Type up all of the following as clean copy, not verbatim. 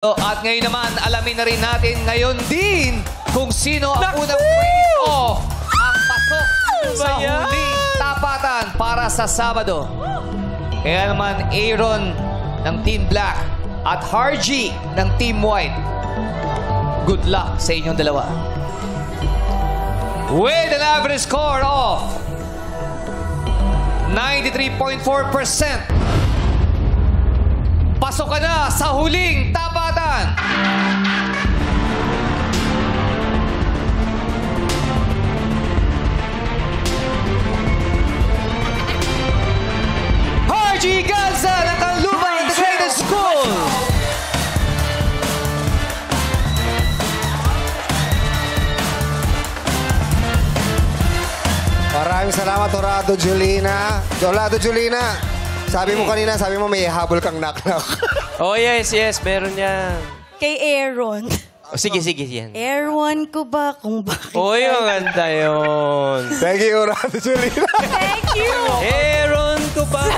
At ngayon naman, alamin na rin natin ngayon din kung sino ang unang face-off ang pasok sa huling tapatan para sa Sabado. Kaya naman, Aaron ng Team Black at Harji ng Team White. Good luck sa inyong dalawa. With an average score of 93.4%. Pasok ka na sa huling tapatan. Harji Ganza ng Canlupa Integrated School. Maraming salamat, Dorado Julina. Dorado Julina. Sabi mo kanina, sabi mo may habol kang knock-knock. Oh, yes, meron yan. Kay Aaron. Oh, sige, yan. Aaron ko ba kung bakit? Uy, maganda yun. Thank you, Dorado Julina. Thank you! Aaron ko ba?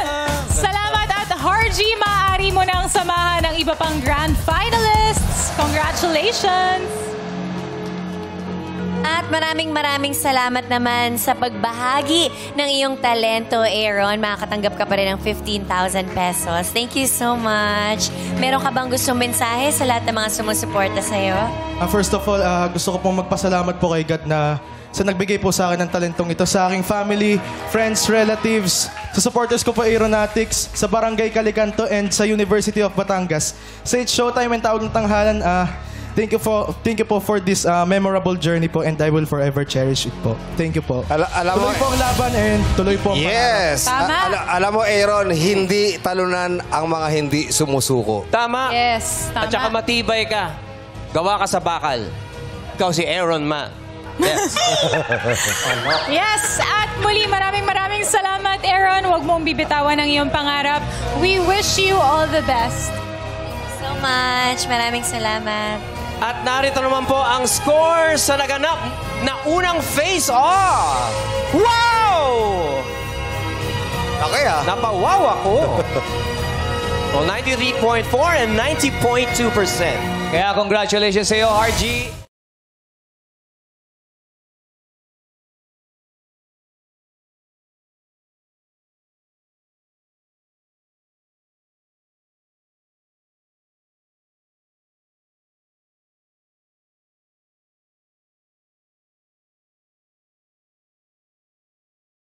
Salamat at Harji, maaari mo nang samahan ng iba pang grand finalists. Congratulations! At maraming salamat naman sa pagbahagi ng iyong talento, Aaron. Makakatanggap ka pa rin ng 15,000 pesos. Thank you so much. Meron ka bang gustong mensahe sa lahat ng mga sumusuporta sa'yo? First of all, gusto ko pong magpasalamat po kay God na sa nagbigay po sa akin ng talentong ito. Sa aking family, friends, relatives, sa supporters ko po Aeronautics, sa Barangay Calicanto, and sa University of Batangas. Sa It's Showtime and Tawag ng Tanghalan, thank you po for this memorable journey po, and I will forever cherish it po. Thank you po. Alam tuloy mo, po ang laban and tuloy po ang yes. Tama. Alam mo, Aaron, hindi talunan ang mga hindi sumusuko. Tama. Yes, tama. At saka matibay ka. Gawa ka sa bakal. Ikaw si Aaron Ma. Yes. Yes, at muli maraming salamat, Aaron. Huwag mong bibitawan ang iyong pangarap. We wish you all the best. So much. Maraming salamat. At narito naman po ang score sa naganap na unang face-off. Wow! Okay, Napawaw ako. Well, 93.4 and 90.2%. Kaya congratulations sa iyo, Harji.